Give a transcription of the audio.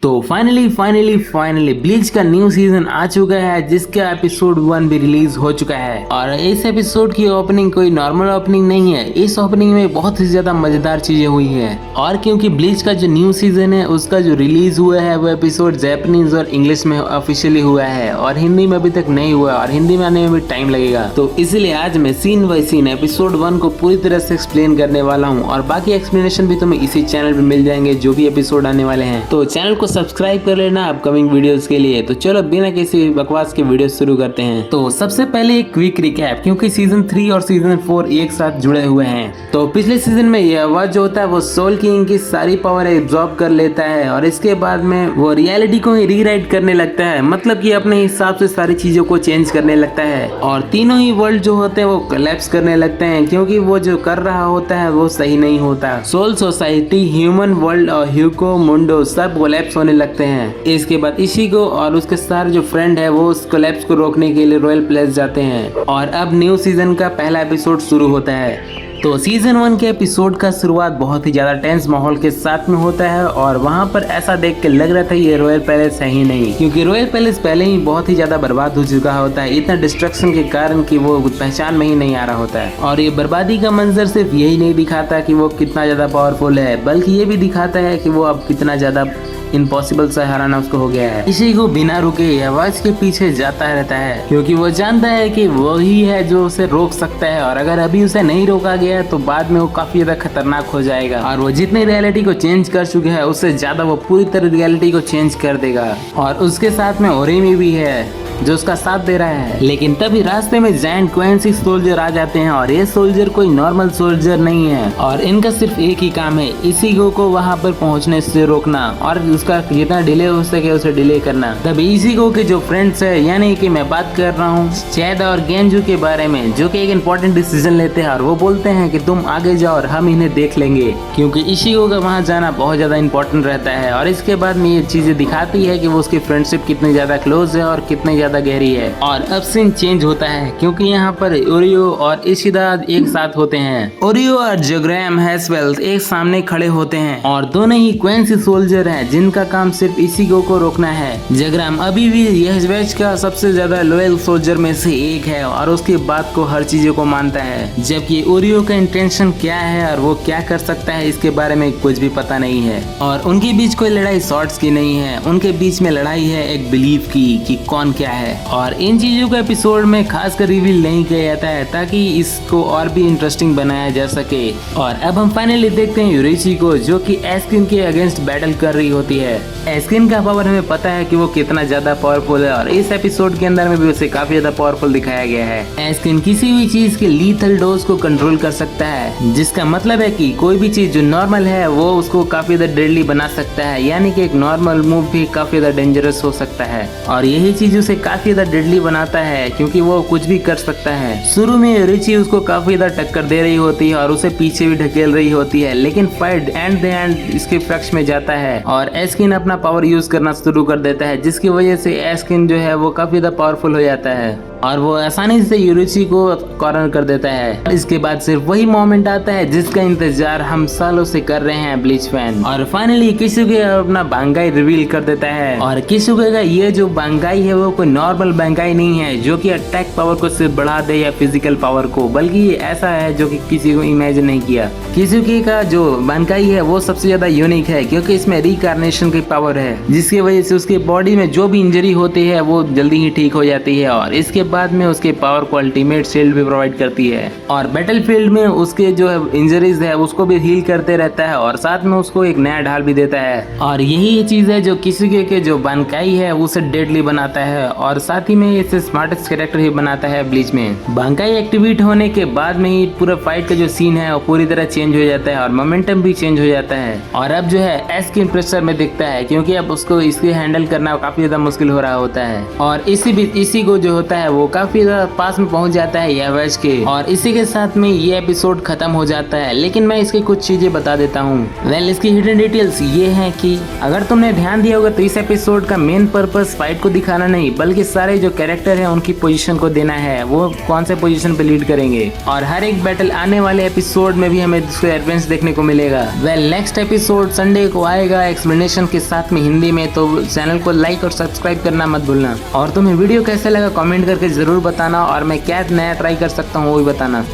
तो finally bleach का new season आ चुका है जिसका एपिसोड 1 भी रिलीज हो चुका है। और इस एपिसोड की ओपनिंग कोई नॉर्मल ओपनिंग नहीं है, इस ओपनिंग में बहुत ही ज्यादा मजेदार चीजें हुई है। और क्योंकि ब्लीच का जो न्यू सीजन है उसका जो रिलीज हुआ है वो एपिसोड जैपनीज और इंग्लिश में ऑफिशियली हुआ है और हिंदी में अभी तक नहीं हुआ और हिंदी में आने में भी टाइम लगेगा। तो इसलिए आज मैं सीन बाय सीन एपिसोड 1 को पूरी तरह से एक्सप्लेन करने वाला हूँ और बाकी एक्सप्लेनेशन भी तुम्हें इसी चैनल पे मिल जाएंगे जो भी एपिसोड आने वाले हैं। तो चैनल को सब्सक्राइब कर लेना अपकमिंग वीडियोस के लिए। तो चलो बिना किसी बकवास के वीडियो शुरू करते हैं। तो सबसे पहले एक क्विक रिकैप, क्योंकि सीजन 3 और सीजन 4 एक साथ जुड़े हुए हैं। तो पिछले सीजन में ये आवाज जो होता है वो सोल किंग की सारी पावर एब्जॉर्ब कर लेता है और इसके बाद में वो रियलिटी को ही रीराइट करने लगता है, मतलब कि अपने हिसाब से सारी चीजों को चेंज करने लगता है और तीनों ही वर्ल्ड जो होते हैं वो कोलैप्स करने लगते हैं, क्योंकि वो जो कर रहा होता है वो सही नहीं होता। सोल सोसाइटी, ह्यूमन वर्ल्ड और ह्यूको मुंडो सब कोलैप्स होने लगते हैं। इसके बाद इशिगो और उसके सारे जो फ्रेंड है वो उस कोलैप्स को रोकने के लिए रॉयल प्लेस जाते हैं और अब न्यू सीजन का पहला एपिसोड शुरू होता है। तो सीजन 1 के एपिसोड का शुरुआत बहुत ही ज्यादा टेंस माहौल के साथ में होता है और वहां पर ऐसा देख के लग रहा था ये रॉयल पैलेस है ही नहीं, क्योंकि रॉयल पैलेस पहले ही बहुत ही ज्यादा बर्बाद हो चुका होता है इतना डिस्ट्रक्शन के कारण कि वो पहचान में ही नहीं आ रहा होता है। और ये बर्बादी का मंजर सिर्फ यही नहीं दिखाता कि वो कितना ज्यादा पावरफुल है, बल्कि ये भी दिखाता है कि वो अब कितना ज्यादा इम्पॉसिबल सा हराना उसको हो गया है। इसी को बिना रुके आवाज के पीछे जाता रहता है, क्योंकि वो जानता है कि वो ही है जो उसे रोक सकता है और अगर अभी उसे नहीं रोका गया तो बाद में वो काफी ज्यादा खतरनाक हो जाएगा और वो जितनी रियलिटी को चेंज कर चुके हैं उससे ज्यादा वो पूरी तरह रियलिटी को चेंज कर देगा। और उसके साथ में ओरेमी भी है जो उसका साथ दे रहा है। लेकिन तभी रास्ते में जायंट क्वेंसी सोल्जर आ जाते हैं और ये सोल्जर कोई नॉर्मल सोल्जर नहीं है और इनका सिर्फ एक ही काम है, इशिगो को वहां पर पहुंचने से रोकना और उसका जितना डिले हो सके उसे डिले करना। तभी इशिगो के जो फ्रेंड्स है, यानी कि मैं बात कर रहा हूँ चैदा और गेंजू के बारे में, जो कि एक इम्पोर्टेंट डिसीजन लेते हैं और वो बोलते हैं कि तुम आगे जाओ और हम इन्हें देख लेंगे, क्योंकि इशिगो का वहाँ जाना बहुत ज्यादा इम्पोर्टेंट रहता है। और इसके बाद में ये चीजें दिखाती है कि वो उसकी फ्रेंडशिप कितनी ज्यादा क्लोज है और कितनी ज्यादा गहरी है। और अब सीन चेंज होता है, क्योंकि यहाँ पर ओरियो और इशिदा एक साथ होते हैं। ओरियो और जग्राम हैसवेल एक सामने खड़े होते हैं और दोनों ही क्वेंसी सोल्जर हैं जिनका काम सिर्फ इशिगो को रोकना है। जग्राम अभी भी यहवेज का सबसे ज्यादा लॉयल सोल्जर में से एक है और उसकी बात को हर चीजों को मानता है, जबकि ओरियो का इंटेंशन क्या है और वो क्या कर सकता है इसके बारे में कुछ भी पता नहीं है। और उनके बीच कोई लड़ाई शॉर्ट्स की नहीं है, उनके बीच में लड़ाई है एक बिलीफ की कि कौन क्या है। और इन चीजों को एपिसोड में खासकर रिवील नहीं किया जाता है ताकि इसको और भी इंटरेस्टिंग बनाया जा सके। और अब हम फाइनली देखते हैं यूरिची को, जो कि एस्किन के अगेंस्ट बैटल कर रही होती है। एस्किन का पावर हमें पता है कि वो कितना ज्यादा पावरफुल है और इस एपिसोड के अंदर में भी उसे काफी ज्यादा पावरफुल दिखाया गया है। एस्किन किसी भी चीज के लीथल डोज को कंट्रोल कर सकता है, जिसका मतलब है कि कोई भी चीज जो नॉर्मल है वो उसको काफी ज्यादा डेडली बना सकता है, यानी कि एक नॉर्मल मूव भी काफी ज्यादा डेंजरस हो सकता है। और यही चीज उसे काफी ज्यादा डेडली बनाता है, क्योंकि वो कुछ भी कर सकता है। शुरू में रिची उसको काफी ज्यादा टक्कर दे रही होती है और उसे पीछे भी ढकेल रही होती है, लेकिन फाइट एंड इसके पक्ष में जाता है और एस्किन अपना पावर यूज करना शुरू कर देता है, जिसकी वजह से एस्किन जो है वो काफी ज्यादा पावरफुल हो जाता है और वो आसानी से यूरिची को कॉर्नर कर देता है। इसके बाद सिर्फ वही मोमेंट आता है जिसका इंतजार हम सालों से कर रहे हैं ब्लीच फैन। और फाइनली किसुगे अपना बांगाई रिवील कर देता है और किसुगे का ये जो बांगाई है वो कोई नॉर्मल बांगाई नहीं है जो कि अटैक पावर को सिर्फ बढ़ा दे या फिजिकल पावर को, बल्कि ये ऐसा है जो कि किसी को इमेजिन नहीं किया। किसुगे का जो बांगाई है वो सबसे ज्यादा यूनिक है, क्योंकि इसमें रिकार्नेशन की पावर है, जिसकी वजह से उसके बॉडी में जो भी इंजरी होती है वो जल्दी ही ठीक हो जाती है और इसके बाद में उसके पावर को अल्टीमेट शील्ड भी प्रोवाइड करती है और बैटलफील्ड में उसके जो इंजरीज है उसको भी हील करते रहता है और साथ में उसको एक नया ढाल भी देता है। और यही चीज है जो किसुगे के जो बांकाई है उसे डेडली बनाता है और साथ ही में इसे स्मार्टेस्ट कैरेक्टर ही बनाता है ब्लीच में। बांकाई एक्टिवेट होने के बाद में ही पूरा फाइट का जो सीन है वो पूरी तरह चेंज हो जाता है और मोमेंटम भी चेंज हो जाता है और अब जो है एस्किन प्रेशर में दिखता है, क्योंकि अब उसको इसके हैंडल करना काफी ज्यादा मुश्किल हो रहा होता है। और इसी बीच इशिगो जो होता है वो काफी ज्यादा पास में पहुंच जाता है यहवेज के और इसी के साथ में ये एपिसोड खत्म हो जाता है। लेकिन मैं इसकी कुछ चीजें बता देता हूँ। इसकी हिडन डिटेल्स ये हैं कि अगर तुमने ध्यान दिया होगा तो इस एपिसोड का मेन पर्पस फाइट को दिखाना नहीं, बल्कि बल्कि सारे जो कैरेक्टर हैं उनकी पोजीशन को देना है, वो कौन से पोजीशन पे लीड करेंगे। और हर एक बैटल आने वाले एपिसोड में भी हमें उसके एडवेंस देखने को मिलेगा। वेल नेक्स्ट एपिसोड संडे को आएगा एक्सप्लेनेशन के साथ में हिंदी में, तो चैनल को लाइक और सब्सक्राइब करना मत भूलना। और तुम्हें वीडियो कैसे लगा कमेंट करके जरूर बताना, और मैं क्या नया ट्राई कर सकता हूँ वो भी बताना।